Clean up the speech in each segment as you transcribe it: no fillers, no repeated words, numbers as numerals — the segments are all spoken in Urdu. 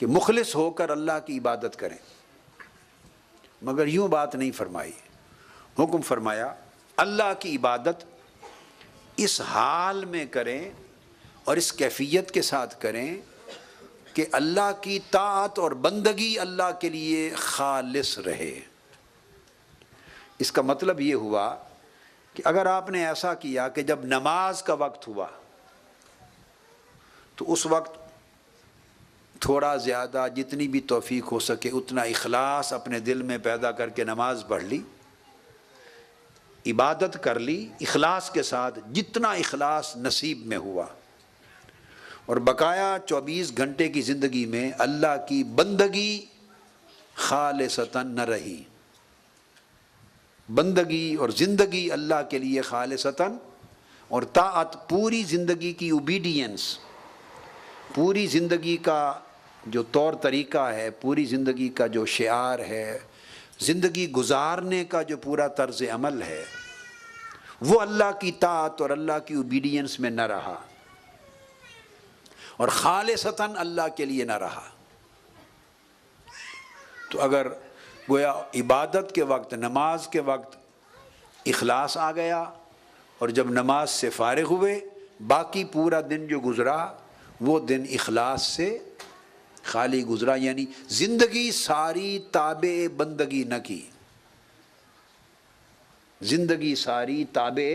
کہ مخلص ہو کر اللہ کی عبادت کریں، مگر یوں بات نہیں فرمائی، حکم فرمایا اللہ کی عبادت اس حال میں کریں اور اس کیفیت کے ساتھ کریں کہ اللہ کی طاعت اور بندگی اللہ کے لیے خالص رہے۔ اس کا مطلب یہ ہوا کہ اگر آپ نے ایسا کیا کہ جب نماز کا وقت ہوا تو اس وقت تھوڑا زیادہ جتنی بھی توفیق ہو سکے اتنا اخلاص اپنے دل میں پیدا کر کے نماز پڑھ لی، عبادت کر لی اخلاص کے ساتھ، جتنا اخلاص نصیب میں ہوا، اور بقایا 24 گھنٹے کی زندگی میں اللہ کی بندگی خالصتاً نہ رہی، بندگی اور زندگی اللہ کے لیے خالصتاً، اور طاعت پوری زندگی کی اوبیڈینس، پوری زندگی کا جو طور طریقہ ہے، پوری زندگی کا جو شعار ہے، زندگی گزارنے کا جو پورا طرز عمل ہے، وہ اللہ کی طاعت اور اللہ کی اوبیڈینس میں نہ رہا اور خالصتاً اللہ کے لیے نہ رہا۔ تو اگر گویا عبادت کے وقت، نماز کے وقت اخلاص آ گیا اور جب نماز سے فارغ ہوئے باقی پورا دن جو گزرا وہ دن اخلاص سے خالی گزرا، یعنی زندگی ساری تابع بندگی نہ کی، زندگی ساری تابع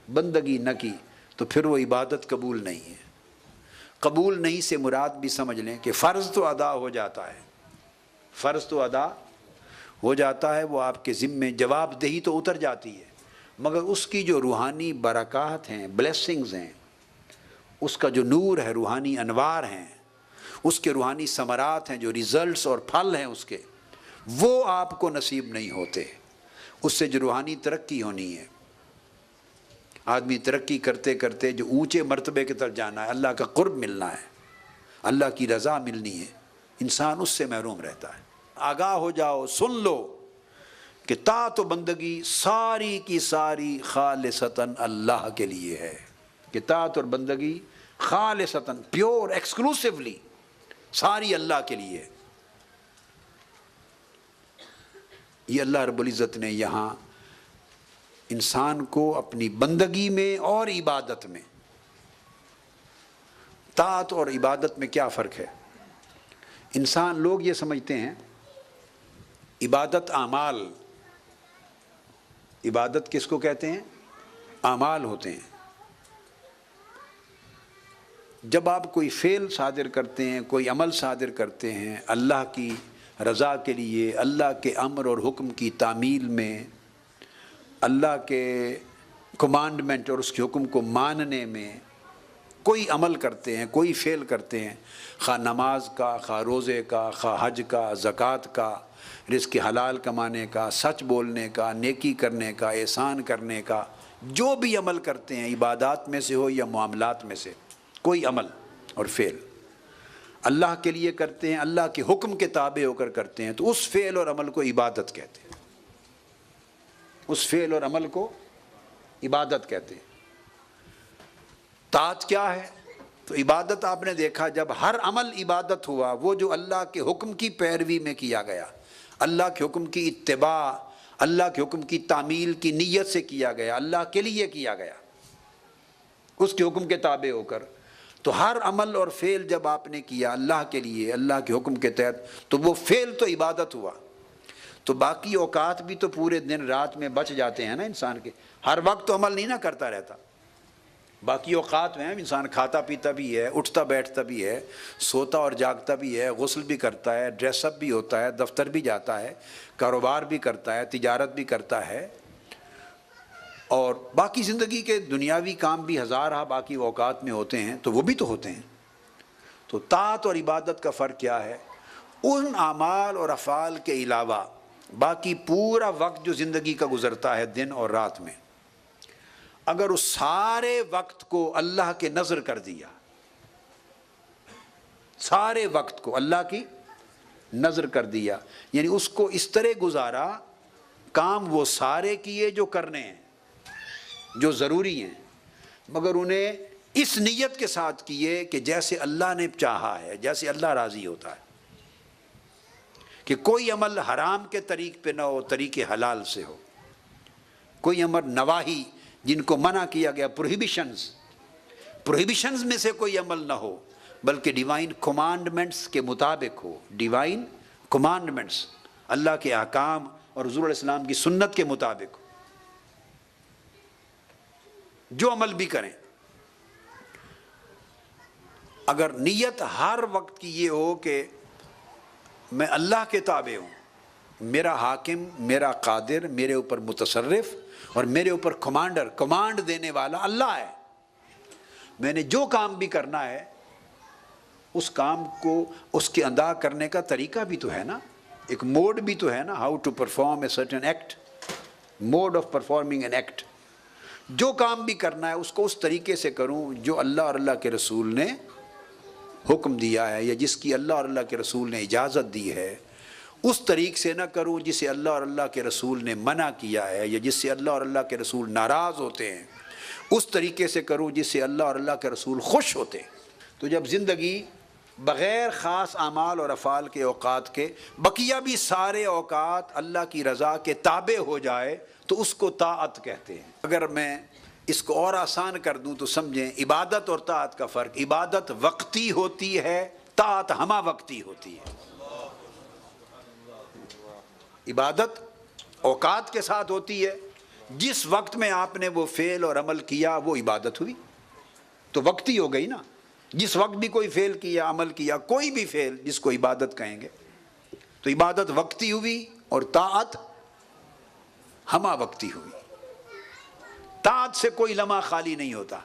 بندگی نہ کی، تو پھر وہ عبادت قبول نہیں ہے۔ قبول نہیں سے مراد بھی سمجھ لیں کہ فرض تو ادا ہو جاتا ہے، فرض تو ادا ہو جاتا ہے، وہ آپ کے ذمے جواب دہی تو اتر جاتی ہے، مگر اس کی جو روحانی برکات ہیں، بلیسنگز ہیں، اس کا جو نور ہے، روحانی انوار ہیں، اس کے روحانی ثمرات ہیں، جو ریزلٹس اور پھل ہیں اس کے، وہ آپ کو نصیب نہیں ہوتے۔ اس سے جو روحانی ترقی ہونی ہے، آدمی ترقی کرتے کرتے جو اونچے مرتبے کی طرف جانا ہے، اللہ کا قرب ملنا ہے، اللہ کی رضا ملنی ہے، انسان اس سے محروم رہتا ہے۔ آگاہ ہو جاؤ، سن لو کہ طاعت و بندگی ساری کی ساری خالصتاً اللہ کے لیے ہے، کہ طاعت اور بندگی خالصتاً پیور ایکسکلوسیولی ساری اللہ کے لیے۔ یہ اللہ رب العزت نے یہاں انسان کو اپنی بندگی میں اور عبادت میں، طاعت اور عبادت میں کیا فرق ہے؟ انسان، لوگ یہ سمجھتے ہیں عبادت اعمال، عبادت کس کو کہتے ہیں؟ اعمال ہوتے ہیں۔ جب آپ کوئی فعل صادر کرتے ہیں، کوئی عمل صادر کرتے ہیں اللہ کی رضا کے لیے، اللہ کے امر اور حکم کی تعمیل میں، اللہ کے کمانڈمنٹ اور اس کے حکم کو ماننے میں کوئی عمل کرتے ہیں، کوئی فعل کرتے ہیں، خواہ نماز کا، خواہ روزے کا، خواہ حج کا، زکوٰۃ کا، رزق حلال کمانے کا، سچ بولنے کا، نیکی کرنے کا، احسان کرنے کا، جو بھی عمل کرتے ہیں عبادات میں سے ہو یا معاملات میں سے، کوئی عمل اور فعل اللہ کے لیے کرتے ہیں، اللہ کے حکم کے تابع ہو کر کرتے ہیں، تو اس فعل اور عمل کو عبادت کہتے ہیں، اس فعل اور عمل کو عبادت کہتے ہیں۔ طاعت کیا ہے؟ تو عبادت آپ نے دیکھا جب ہر عمل عبادت ہوا، وہ جو اللہ کے حکم کی پیروی میں کیا گیا، اللہ کے حکم کی اتباع، اللہ کے حکم کی تعمیل کی نیت سے کیا گیا، اللہ کے لیے کیا گیا، اس کے حکم کے تابع ہو کر، تو ہر عمل اور فعل جب آپ نے کیا اللہ کے لیے، اللہ کے حکم کے تحت، تو وہ فعل تو عبادت ہوا۔ تو باقی اوقات بھی تو پورے دن رات میں بچ جاتے ہیں نا انسان کے، ہر وقت تو عمل نہیں نہ کرتا رہتا، باقی اوقات میں انسان کھاتا پیتا بھی ہے، اٹھتا بیٹھتا بھی ہے، سوتا اور جاگتا بھی ہے، غسل بھی کرتا ہے، ڈریس اپ بھی ہوتا ہے، دفتر بھی جاتا ہے، کاروبار بھی کرتا ہے، تجارت بھی کرتا ہے، اور باقی زندگی کے دنیاوی کام بھی ہزارہ باقی اوقات میں ہوتے ہیں، تو وہ بھی تو ہوتے ہیں۔ تو طاعت اور عبادت کا فرق کیا ہے؟ ان اعمال اور افعال کے علاوہ باقی پورا وقت جو زندگی کا گزرتا ہے دن اور رات میں، اگر اس سارے وقت کو اللہ کے نذر کر دیا، سارے وقت کو اللہ کی نذر کر دیا، یعنی اس کو اس طرح گزارا، کام وہ سارے کیے جو کرنے ہیں، جو ضروری ہیں، مگر انہیں اس نیت کے ساتھ کیے کہ جیسے اللہ نے چاہا ہے، جیسے اللہ راضی ہوتا ہے، کہ کوئی عمل حرام کے طریق پہ نہ ہو، طریق حلال سے ہو، کوئی امر نواہی جن کو منع کیا گیا، پروہیبیشنز میں سے کوئی عمل نہ ہو، بلکہ ڈیوائن کمانڈمنٹس کے مطابق ہو، ڈیوائن کمانڈمنٹس، اللہ کے احکام اور حضور علیہ السلام کی سنت کے مطابق ہو، جو عمل بھی کریں۔ اگر نیت ہر وقت کی یہ ہو کہ میں اللہ کے تابع ہوں، میرا حاکم، میرا قادر، میرے اوپر متصرف اور میرے اوپر کمانڈ دینے والا اللہ ہے، میں نے جو کام بھی کرنا ہے اس کام کو اس کے ادا کرنے کا طریقہ بھی تو ہے نا، ایک موڈ بھی تو ہے نا، how to perform a certain act, mode of performing an act. جو کام بھی کرنا ہے اس کو اس طریقے سے کروں جو اللہ اور اللہ کے رسول نے حکم دیا ہے، یا جس کی اللہ اور اللہ کے رسول نے اجازت دی ہے، اس طریق سے نہ کروں جسے اللہ اور اللہ کے رسول نے منع کیا ہے، یا جس سے اللہ اور اللہ کے رسول ناراض ہوتے ہیں، اس طریقے سے کروں جس سے اللہ اور اللہ کے رسول خوش ہوتے ہیں۔ تو جب زندگی بغیر خاص اعمال اور افعال کے اوقات کے بقیہ بھی سارے اوقات اللہ کی رضا کے تابع ہو جائے تو اس کو طاعت کہتے ہیں۔ اگر میں اس کو اور آسان کر دوں تو سمجھیں عبادت اور طاعت کا فرق، عبادت وقتی ہوتی ہے، طاعت ہمہ وقتی ہوتی ہے۔ عبادت اوقات کے ساتھ ہوتی ہے، جس وقت میں آپ نے وہ فعل اور عمل کیا وہ عبادت ہوئی، تو وقتی ہو گئی نا۔ جس وقت بھی کوئی فعل کیا، عمل کیا، کوئی بھی فعل جس کو عبادت کہیں گے، تو عبادت وقتی ہوئی اور طاعت ہمہ وقتی ہوئی۔ طاعت سے کوئی لمحہ خالی نہیں ہوتا۔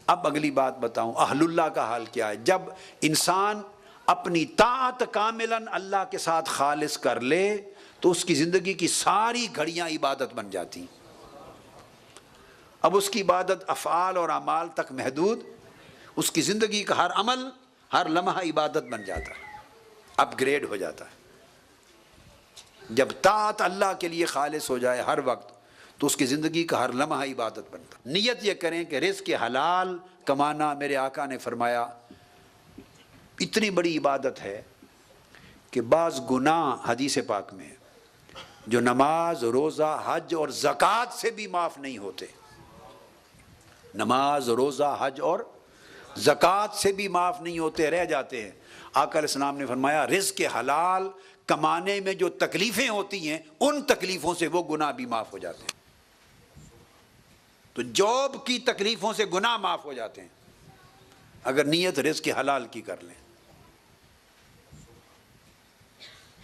اب اگلی بات بتاؤں، اہل اللہ کا حال کیا ہے؟ جب انسان اپنی طاعت کاملاً اللہ کے ساتھ خالص کر لے تو اس کی زندگی کی ساری گھڑیاں عبادت بن جاتی ہیں۔ اب اس کی عبادت افعال اور اعمال تک محدود، اس کی زندگی کا ہر عمل، ہر لمحہ عبادت بن جاتا ہے، اپ گریڈ ہو جاتا ہے۔ جب طاعت اللہ کے لیے خالص ہو جائے ہر وقت تو اس کی زندگی کا ہر لمحہ عبادت بنتا ہے۔ نیت یہ کریں کہ رزق حلال کمانا، میرے آقا نے فرمایا اتنی بڑی عبادت ہے کہ بعض گناہ حدیث پاک میں جو نماز، روزہ، حج اور زکوٰۃ سے بھی معاف نہیں ہوتے، نماز، روزہ، حج اور زکوٰۃ سے بھی معاف نہیں ہوتے، رہ جاتے ہیں۔ آقا علیہ السلام نے فرمایا رزق حلال کمانے میں جو تکلیفیں ہوتی ہیں ان تکلیفوں سے وہ گناہ بھی معاف ہو جاتے ہیں۔ تو جاب کی تکلیفوں سے گناہ معاف ہو جاتے ہیں اگر نیت رزق حلال کی کر لیں،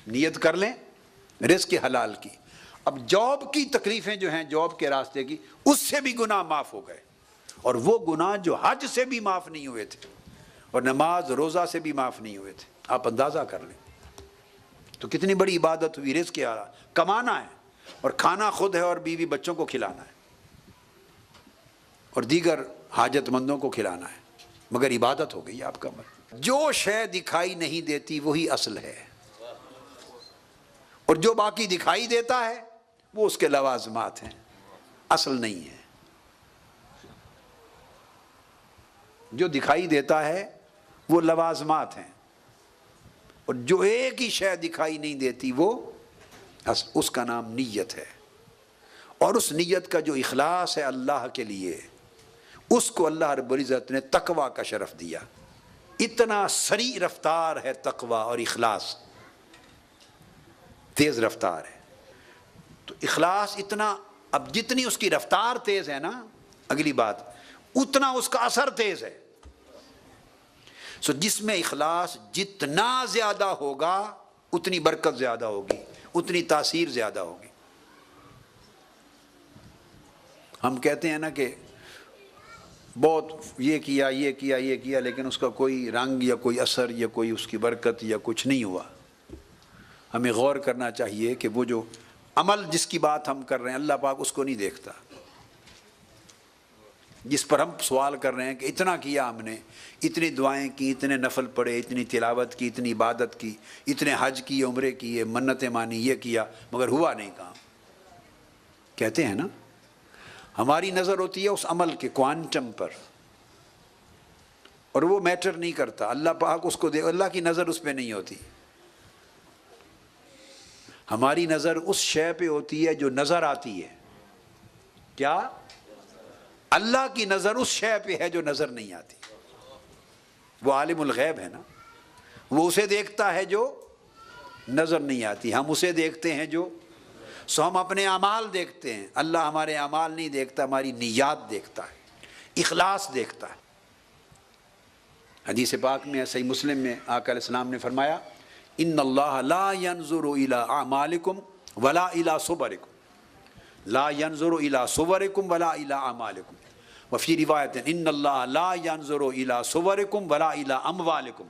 نیت کر لیں رزق حلال کی۔ اب جاب کی تکلیفیں جو ہیں جاب کے راستے کی، اس سے بھی گناہ معاف ہو گئے، اور وہ گناہ جو حج سے بھی معاف نہیں ہوئے تھے اور نماز، روزہ سے بھی معاف نہیں ہوئے تھے، آپ اندازہ کر لیں تو کتنی بڑی عبادت ہوئی۔ رزق حلال کمانا ہے اور کھانا خود ہے اور بیوی بچوں کو کھلانا ہے اور دیگر حاجت مندوں کو کھلانا ہے، مگر عبادت ہو گئی آپ کا عمل۔ جو شے دکھائی نہیں دیتی وہی اصل ہے، اور جو باقی دکھائی دیتا ہے وہ اس کے لوازمات ہیں، اصل نہیں ہے۔ جو دکھائی دیتا ہے وہ لوازمات ہیں، اور جو ایک ہی شے دکھائی نہیں دیتی وہ اس کا نام نیت ہے۔ اور اس نیت کا جو اخلاص ہے اللہ کے لیے، اس کو اللہ رب العزت نے تقوی کا شرف دیا۔ اتنا سریع رفتار ہے تقوی اور اخلاص، تیز رفتار ہے۔ تو اخلاص اتنا، اب جتنی اس کی رفتار تیز ہے نا، اگلی بات اتنا اس کا اثر تیز ہے۔ سو جس میں اخلاص جتنا زیادہ ہوگا اتنی برکت زیادہ ہوگی، اتنی تاثیر زیادہ ہوگی۔ ہم کہتے ہیں نا کہ بہت یہ کیا یہ کیا یہ کیا، لیکن اس کا کوئی رنگ یا کوئی اثر یا کوئی اس کی برکت یا کچھ نہیں ہوا۔ ہمیں غور کرنا چاہیے کہ وہ جو عمل جس کی بات ہم کر رہے ہیں اللہ پاک اس کو نہیں دیکھتا، جس پر ہم سوال کر رہے ہیں کہ اتنا کیا ہم نے، اتنی دعائیں کی، اتنے نفل پڑھے، اتنی تلاوت کی، اتنی عبادت کی، اتنے حج کیے، عمرے کیے، منتیں مانی، یہ کیا، مگر ہوا نہیں کام۔ کہتے ہیں نا ہماری نظر ہوتی ہے اس عمل کے کوانٹم پر، اور وہ میٹر نہیں کرتا، اللہ پاک اس کو دے، اللہ کی نظر اس پہ نہیں ہوتی۔ ہماری نظر اس شے پہ ہوتی ہے جو نظر آتی ہے، کیا؟ اللہ کی نظر اس شے پہ ہے جو نظر نہیں آتی۔ وہ عالم الغیب ہے نا، وہ اسے دیکھتا ہے جو نظر نہیں آتی، ہم اسے دیکھتے ہیں جو، سو ہم اپنے اعمال دیکھتے ہیں، اللہ ہمارے اعمال نہیں دیکھتا، ہماری نیات دیکھتا ہے، اخلاص دیکھتا ہے۔ حدیث پاک میں صحیح مسلم میں آقا علیہ السلام نے فرمایا ان اللہ لا ينظر الى اعمالکم ولا الى صورکم، لا ينظر الى صورکم ولا الى اعمالکم، وفی روایت ان اللہ لا ينظر الى صورکم ولا الى اموالکم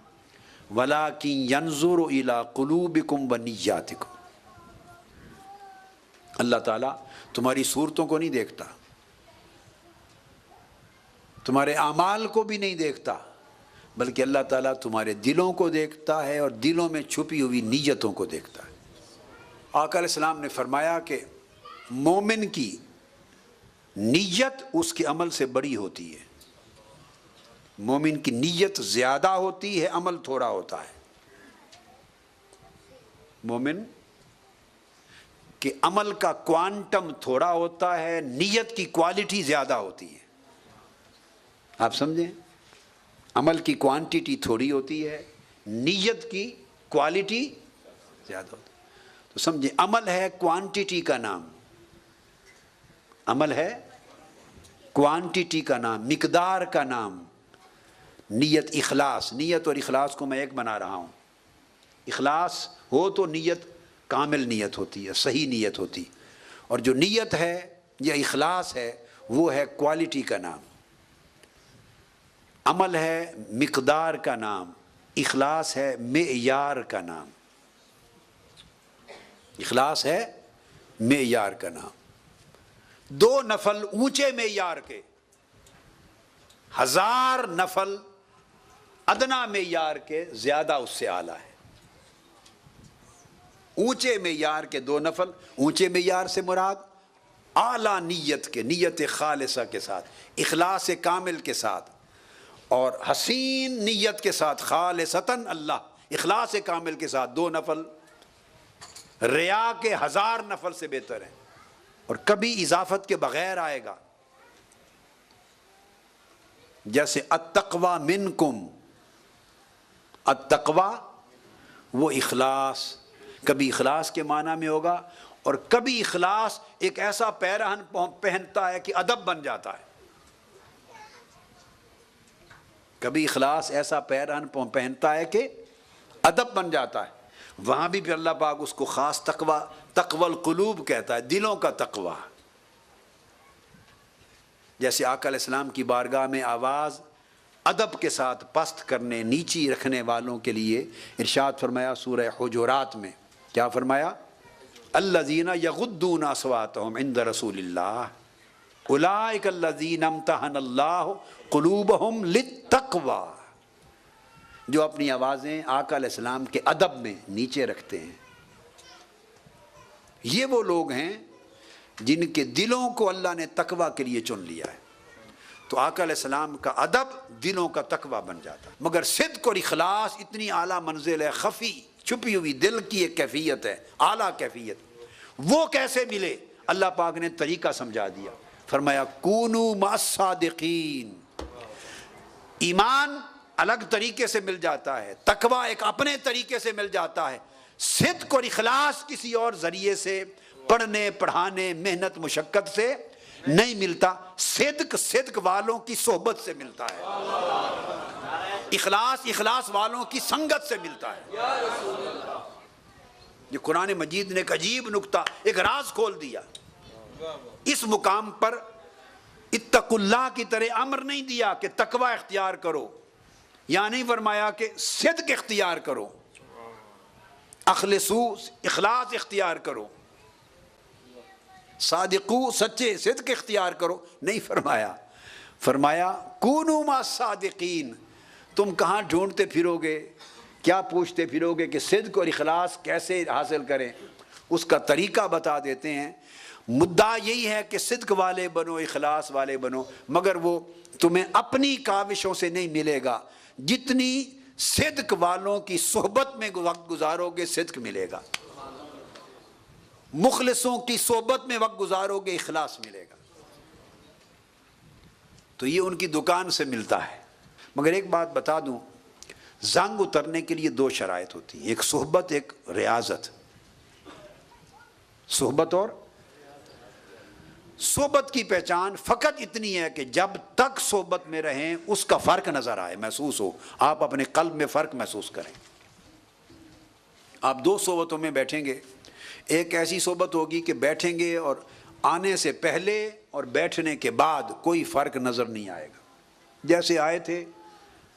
ولکن ينظر الى قلوبکم ونیاتکم۔ اللہ تعالیٰ تمہاری صورتوں کو نہیں دیکھتا، تمہارے اعمال کو بھی نہیں دیکھتا، بلکہ اللہ تعالیٰ تمہارے دلوں کو دیکھتا ہے اور دلوں میں چھپی ہوئی نیتوں کو دیکھتا ہے۔ آقا علیہ السلام نے فرمایا کہ مومن کی نیت اس کے عمل سے بڑی ہوتی ہے، مومن کی نیت زیادہ ہوتی ہے، عمل تھوڑا ہوتا ہے۔ مومن کہ عمل کا کوانٹم تھوڑا ہوتا ہے، نیت کی کوالٹی زیادہ ہوتی ہے۔ آپ سمجھیں، عمل کی کوانٹیٹی تھوڑی ہوتی ہے، نیت کی کوالٹی زیادہ ہوتی ہے۔ تو سمجھیں، عمل ہے کوانٹیٹی کا نام، عمل ہے کوانٹیٹی کا نام، مقدار کا نام۔ نیت اخلاص، نیت اور اخلاص کو میں ایک بنا رہا ہوں۔ اخلاص ہو تو نیت کامل نیت ہوتی ہے، صحیح نیت ہوتی، اور جو نیت ہے یا اخلاص ہے وہ ہے کوالٹی کا نام۔ عمل ہے مقدار کا نام، اخلاص ہے معیار کا نام، اخلاص ہے معیار کا نام۔ دو نفل اونچے معیار کے، 1000 نفل ادنا معیار کے زیادہ اس سے اعلیٰ ہے۔ اونچے معیار کے 2 نفل، اونچے معیار سے مراد اعلیٰ نیت کے، نیت خالصہ کے ساتھ، اخلاص کامل کے ساتھ، اور حسین نیت کے ساتھ، خالصتاً اللہ، اخلاص کامل کے ساتھ 2 نفل ریا کے 1000 نفل سے بہتر ہیں، اور کبھی اضافت کے بغیر آئے گا۔ جیسے التقوی منکم، التقوی وہ اخلاص، کبھی اخلاص کے معنی میں ہوگا، اور کبھی اخلاص ایک ایسا پیرہن پہنتا ہے کہ ادب بن جاتا ہے، کبھی اخلاص ایسا پیرہن پہنتا ہے کہ ادب بن جاتا ہے۔ وہاں بھی پھر اللہ پاک اس کو خاص تقوی، تقوی القلوب کہتا ہے، دلوں کا تقوی۔ جیسے آقا علیہ السلام کی بارگاہ میں آواز ادب کے ساتھ پست کرنے، نیچی رکھنے والوں کے لیے ارشاد فرمایا سورہ حجرات میں، کیا فرمایا؟ الذین یغضون اصواتهم عند رسول اللہ اولئک الذین امتحن اللہ قلوبہم للتقوی، جو اپنی آوازیں آقا علیہ السلام کے ادب میں نیچے رکھتے ہیں، یہ وہ لوگ ہیں جن کے دلوں کو اللہ نے تقوی کے لیے چن لیا ہے۔ تو آقا علیہ السلام کا ادب دلوں کا تقوی بن جاتا ہے۔ مگر صدق اور اخلاص اتنی اعلیٰ منزل ہے، خفی چھپی ہوئی دل کی ایک کیفیت ہے، اعلیٰ کیفیت۔ وہ کیسے ملے؟ اللہ پاک نے طریقہ سمجھا دیا، فرمایا کونوا مع الصادقین۔ ایمان الگ طریقے سے مل جاتا ہے، تقوی ایک اپنے طریقے سے مل جاتا ہے، صدق اور اخلاص کسی اور ذریعے سے، پڑھنے پڑھانے محنت مشقت سے نہیں ملتا، صدق والوں کی صحبت سے ملتا ہے، اخلاص والوں کی سنگت سے ملتا ہے۔ یہ قرآن مجید نے ایک عجیب نکتہ، ایک راز کھول دیا۔ اس مقام پر اتقوا اللہ کی طرح امر نہیں دیا کہ تقوی اختیار کرو، یا نہیں فرمایا کہ صدق اختیار کرو، اخلصو اخلاص اختیار کرو، صادقو سچے صدق اختیار کرو، نہیں فرمایا۔ فرمایا کونوا مع الصادقین۔ تم کہاں ڈھونڈتے پھرو گے، کیا پوچھتے پھرو گے کہ صدق اور اخلاص کیسے حاصل کریں؟ اس کا طریقہ بتا دیتے ہیں۔ مدعا یہی ہے کہ صدق والے بنو، اخلاص والے بنو، مگر وہ تمہیں اپنی کاوشوں سے نہیں ملے گا، جتنی صدق والوں کی صحبت میں وقت گزارو گے صدق ملے گا، مخلصوں کی صحبت میں وقت گزارو گے اخلاص ملے گا۔ تو یہ ان کی دکان سے ملتا ہے۔ مگر ایک بات بتا دوں، زنگ اترنے کے لیے دو شرائط ہوتی ہیں، ایک صحبت، ایک ریاضت۔ صحبت اور صحبت کی پہچان فقط اتنی ہے کہ جب تک صحبت میں رہیں اس کا فرق نظر آئے، محسوس ہو، آپ اپنے قلب میں فرق محسوس کریں۔ آپ دو صحبتوں میں بیٹھیں گے، ایک ایسی صحبت ہوگی کہ بیٹھیں گے اور آنے سے پہلے اور بیٹھنے کے بعد کوئی فرق نظر نہیں آئے گا، جیسے آئے تھے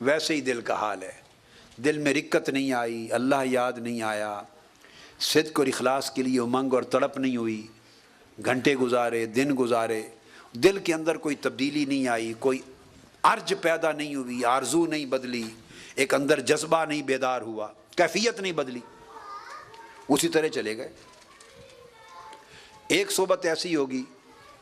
ویسے ہی دل کا حال ہے، دل میں رکت نہیں آئی، اللہ یاد نہیں آیا، صدق اور اخلاص کے لیے امنگ اور تڑپ نہیں ہوئی، گھنٹے گزارے، دن گزارے، دل کے اندر کوئی تبدیلی نہیں آئی، کوئی ارج پیدا نہیں ہوئی، آرزو نہیں بدلی، ایک اندر جذبہ نہیں بیدار ہوا، کیفیت نہیں بدلی، اسی طرح چلے گئے۔ ایک صحبت ایسی ہوگی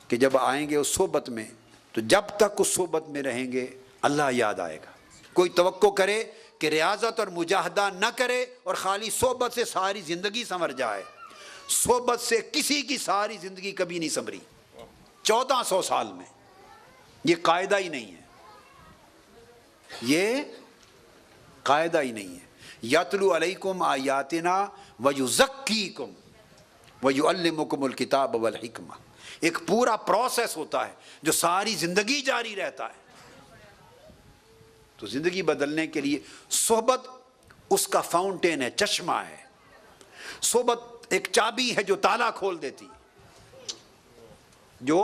کہ جب آئیں گے اس صحبت میں تو جب تک اس صحبت میں رہیں گے اللہ یاد آئے گا۔ کوئی توقع کرے کہ ریاضت اور مجاہدہ نہ کرے اور خالی صحبت سے ساری زندگی سنور جائے، صحبت سے کسی کی ساری زندگی کبھی نہیں سنوری 1400 سال میں، یہ قاعدہ ہی نہیں ہے، یہ قاعدہ ہی نہیں ہے۔ یتلو علیکم آیاتنا ویزکیکم ویعلمکم الکتاب والحکمہ، ایک پورا پروسیس ہوتا ہے جو ساری زندگی جاری رہتا ہے۔ تو زندگی بدلنے کے لیے صحبت اس کا فاؤنٹین ہے، چشمہ ہے، صحبت ایک چابی ہے جو تالا کھول دیتی، جو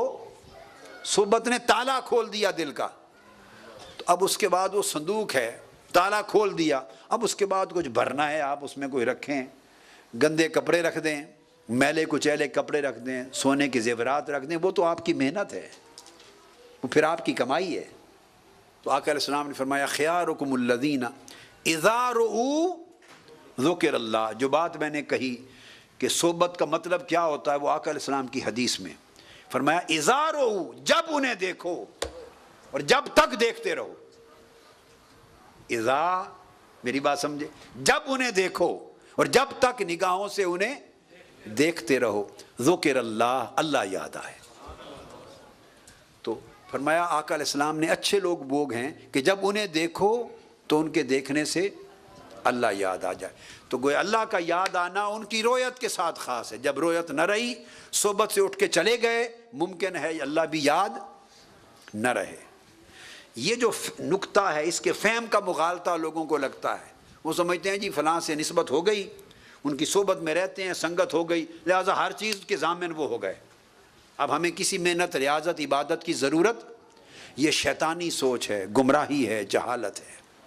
صحبت نے تالا کھول دیا دل کا، تو اب اس کے بعد وہ صندوق ہے، تالا کھول دیا، اب اس کے بعد کچھ بھرنا ہے، آپ اس میں کوئی رکھیں، گندے کپڑے رکھ دیں، میلے کچیلے کپڑے رکھ دیں، سونے کے زیورات رکھ دیں، وہ تو آپ کی محنت ہے، وہ پھر آپ کی کمائی ہے۔ تو آقا علیہ السلام نے فرمایا خیارکم الذین اذا رؤوا ذکر اللہ، جو بات میں نے کہی کہ صحبت کا مطلب کیا ہوتا ہے وہ آقا علیہ السلام کی حدیث میں فرمایا اذا رؤوا، جب انہیں دیکھو اور جب تک دیکھتے رہو، اذا، میری بات سمجھے، جب انہیں دیکھو اور جب تک نگاہوں سے انہیں دیکھتے رہو، ذکر اللہ، اللہ یاد آئے۔ تو فرمایا آقا علیہ السلام نے اچھے لوگ وہ ہیں کہ جب انہیں دیکھو تو ان کے دیکھنے سے اللہ یاد آ جائے۔ تو گویا اللہ کا یاد آنا ان کی رویت کے ساتھ خاص ہے، جب رویت نہ رہی، صحبت سے اٹھ کے چلے گئے، ممکن ہے اللہ بھی یاد نہ رہے۔ یہ جو نکتہ ہے اس کے فہم کا مغالطہ لوگوں کو لگتا ہے، وہ سمجھتے ہیں جی فلاں سے نسبت ہو گئی، ان کی صحبت میں رہتے ہیں، سنگت ہو گئی، لہٰذا ہر چیز کے ضامن وہ ہو گئے، اب ہمیں کسی محنت، ریاضت، عبادت کی ضرورت۔ یہ شیطانی سوچ ہے، گمراہی ہے، جہالت ہے۔